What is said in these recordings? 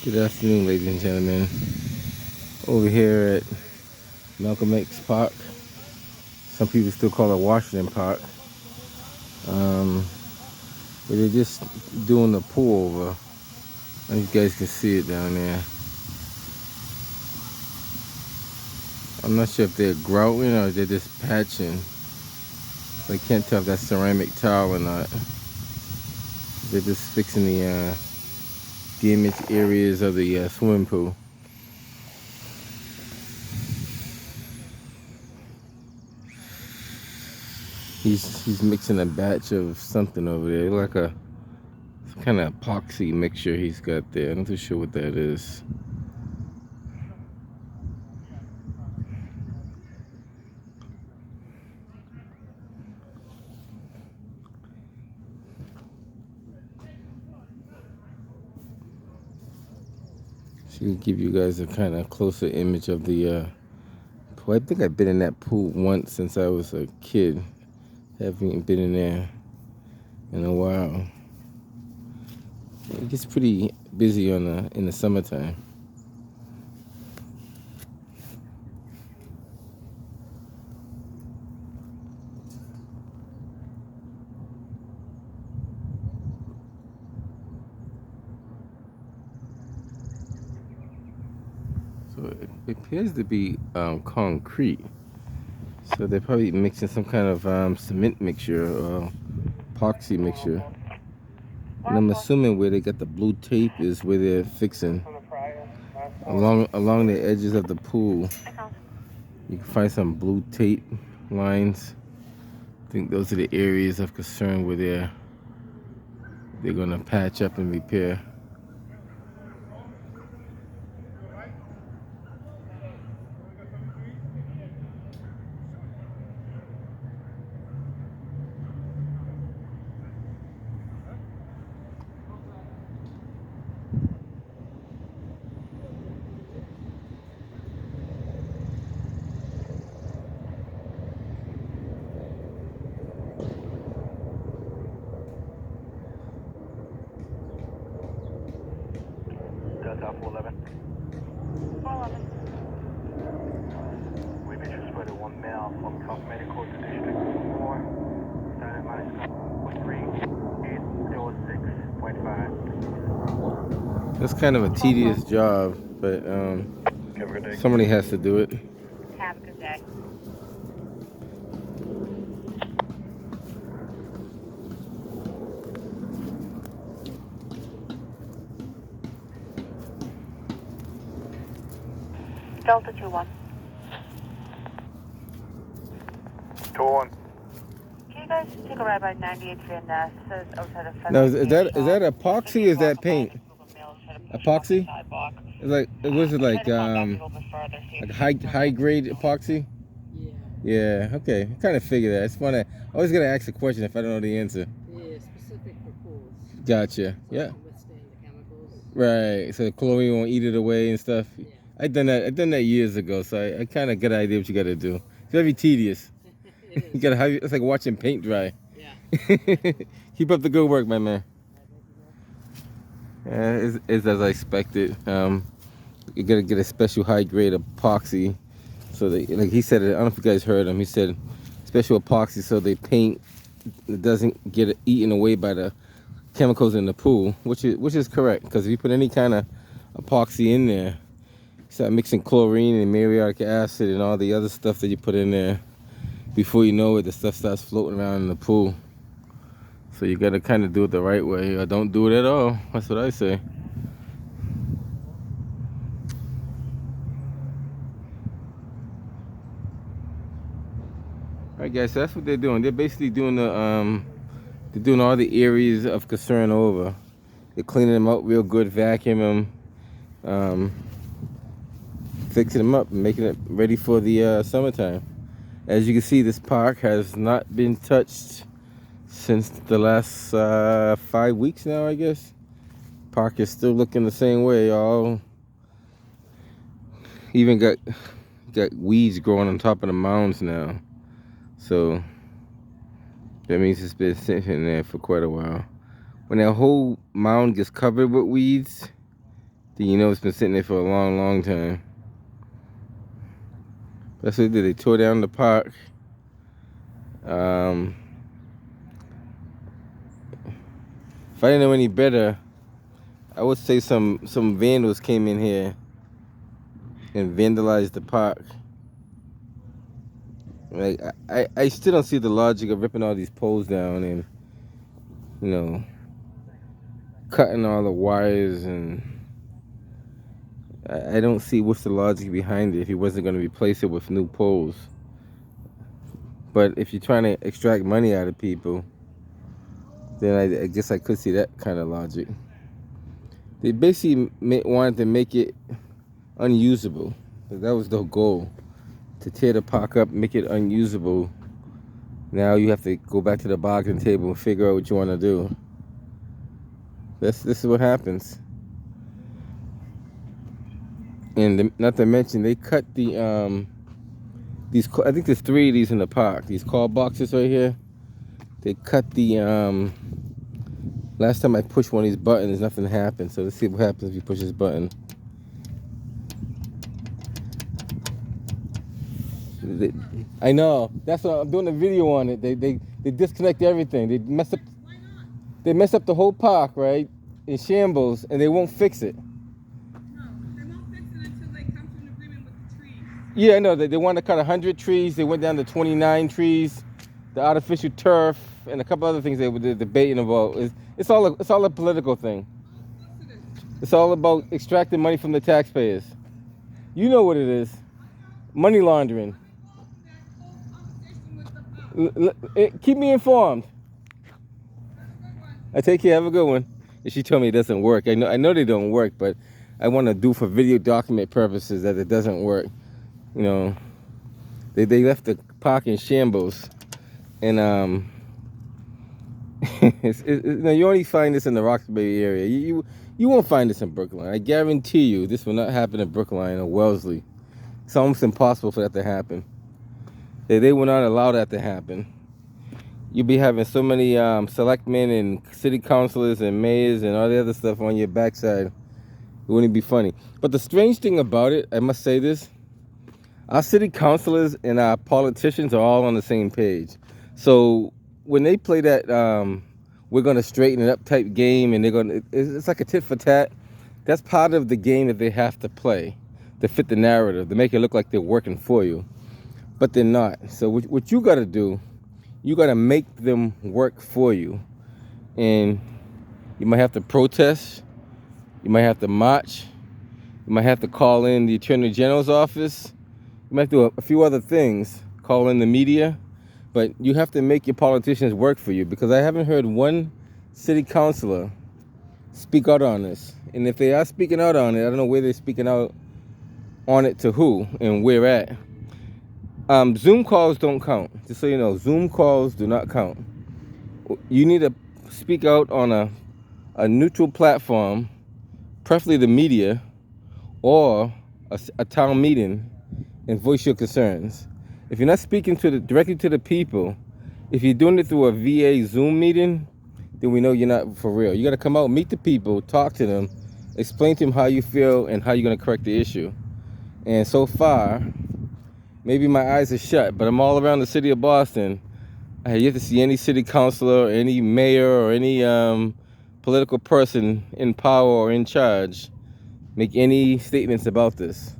Good afternoon, ladies and gentlemen. Over here at Malcolm X Park. Some people still call it Washington Park. But they're just doing the pull over. You guys can see it down there. I'm not sure if they're grouting or they're just patching. I can't tell if that's ceramic tile or not. They're just fixing the damaged areas of the swimming pool. He's mixing a batch of something over there, like some kind of epoxy mixture he's got there. I'm not too sure what that is. To give you guys a kind of closer image of the pool. I think I've been in that pool once since I was a kid. Haven't been in there in a while. It gets pretty busy in the summertime. So it appears to be concrete. So they're probably mixing some kind of cement mixture or epoxy mixture. And I'm assuming where they got the blue tape is where they're fixing. Along the edges of the pool, you can find some blue tape lines. I think those are the areas of concern where they're gonna patch up and repair. Delta 411. 411. We've been transported one male from South Medical to District 4. Standard minus 3806.5. That's kind of a tedious job, but somebody has to do it. Have a good day. Delta 2-1. 2-1. Can you guys take a ride by 98 Van Ness? Says outside of Now is that epoxy or is that paint? Epoxy? It's like what is it like high grade epoxy? Yeah, okay. I kind of figure that. It's funny. I always gotta ask a question if I don't know the answer. Yeah, specific for pools. Gotcha. So Yeah. it can withstand the chemicals. Right. So the chlorine won't eat it away and stuff. Yeah. I've done that years ago, so I kind of get an idea what you gotta do. It's very tedious. It is. You gotta have it's like watching paint dry. Yeah. Keep up the good work, my man. Yeah, it's as I expected. You gotta get a special high grade epoxy. So they, like he said, I don't know if you guys heard him. He said special epoxy so they paint it doesn't get eaten away by the chemicals in the pool, which is correct. Because if you put any kind of epoxy in there, start mixing chlorine and muriatic acid and all the other stuff that you put in there, before you know it, the stuff starts floating around in the pool. So you gotta kind of do it the right way, or don't do it at all. That's what I say. All right, guys. So that's what they're doing. They're basically doing they're doing all the areas of concern over. They're cleaning them out real good, vacuum them, fixing them up, and making it ready for the summertime. As you can see, this park has not been touched since the last 5 weeks now, I guess. Park is still looking the same way. All even got weeds growing on top of the mounds now. So that means it's been sitting there for quite a while. When that whole mound gets covered with weeds, then you know it's been sitting there for a long, long time. That's what they did. They tore down the park. If I didn't know any better, I would say some vandals came in here and vandalized the park. Like I still don't see the logic of ripping all these poles down and, you know, cutting all the wires, and I don't see what's the logic behind it if he wasn't going to replace it with new poles. But if you're trying to extract money out of people, then I guess I could see that kind of logic. They basically wanted to make it unusable. That was the goal, to tear the park up, make it unusable. Now you have to go back to the bargaining table and figure out what you want to do. This is what happens. And not to mention, they cut the these. I think there's 3 of these in the park. These call boxes right here. They cut the last time I pushed one of these buttons, nothing happened. So let's see what happens if you push this button. I know. That's what I'm doing a video on it. They disconnect everything. They mess up. They mess up the whole park, right? In shambles, and they won't fix it. No, they won't fix it until they come to an agreement with the trees. Yeah, I know. They want to cut 100 trees. They went down to 29 trees. The artificial turf and a couple other things they were debating about. It's all a political thing. It's all about extracting money from the taxpayers. You know what it is. Money laundering. Keep me informed. I take care. Have a good one. And she told me it doesn't work. I know they don't work, but I want to do for video document purposes that it doesn't work. You know, they left the park in shambles, and you only find this in the Roxbury area. You won't find this in Brookline. I guarantee you, this will not happen in Brookline or Wellesley. It's almost impossible for that to happen. They will not allow that to happen. You'll be having so many selectmen and city councilors and mayors and all the other stuff on your backside. It wouldn't be funny. But the strange thing about it, I must say this, our city councilors and our politicians are all on the same page. So when they play that we're going to straighten it up type game, and it's like a tit for tat, that's part of the game that they have to play to fit the narrative, to make it look like they're working for you. But they're not. So what you got to do, you got to make them work for you. And you might have to protest. You might have to march. You might have to call in the Attorney General's office. You might do a few other things. Call in the media. But you have to make your politicians work for you, because I haven't heard one city councilor speak out on this. And if they are speaking out on it, I don't know where they're speaking out on it to who and where at. Zoom calls don't count. Just so you know, Zoom calls do not count. You need to speak out on a neutral platform, preferably the media, or a town meeting, and voice your concerns. If you're not speaking directly to the people, if you're doing it through a VA Zoom meeting, then we know you're not for real. You got to come out, meet the people, talk to them, explain to them how you feel and how you're going to correct the issue. And so far, maybe my eyes are shut, but I'm all around the city of Boston. I have yet to see any city councilor, or any mayor, or any political person in power or in charge make any statements about this.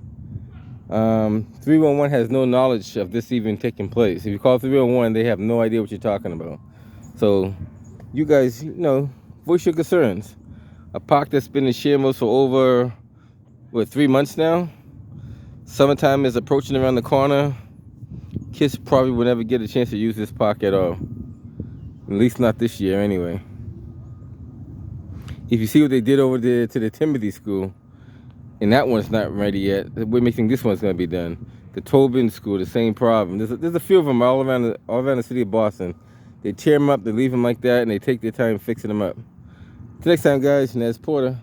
311 has no knowledge of this even taking place. If you call 311, they have no idea what you're talking about. So you guys, voice your concerns. A park that's been in shambles for over, 3 months now? Summertime is approaching around the corner. Kids probably will never get a chance to use this park at all. At least not this year anyway. If you see what they did over there to the Timothy School, and that one's not ready yet, we're making this one's going to be done. The Tobin School, the same problem. There's a few of them all around the city of Boston. They tear them up, they leave them like that, and they take their time fixing them up. Till next time, guys, Nez Porter.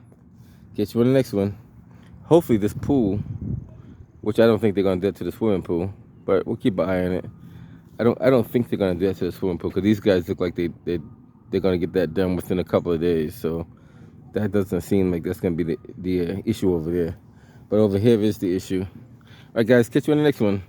Get you on the next one. Hopefully this pool, which I don't think they're going to do it to the swimming pool, but we'll keep an eye on it. I don't think they're going to do that to the swimming pool, because these guys look like they're going to get that done within a couple of days. So that doesn't seem like that's gonna be the issue over there. But over here is the issue. All right, guys, catch you on the next one.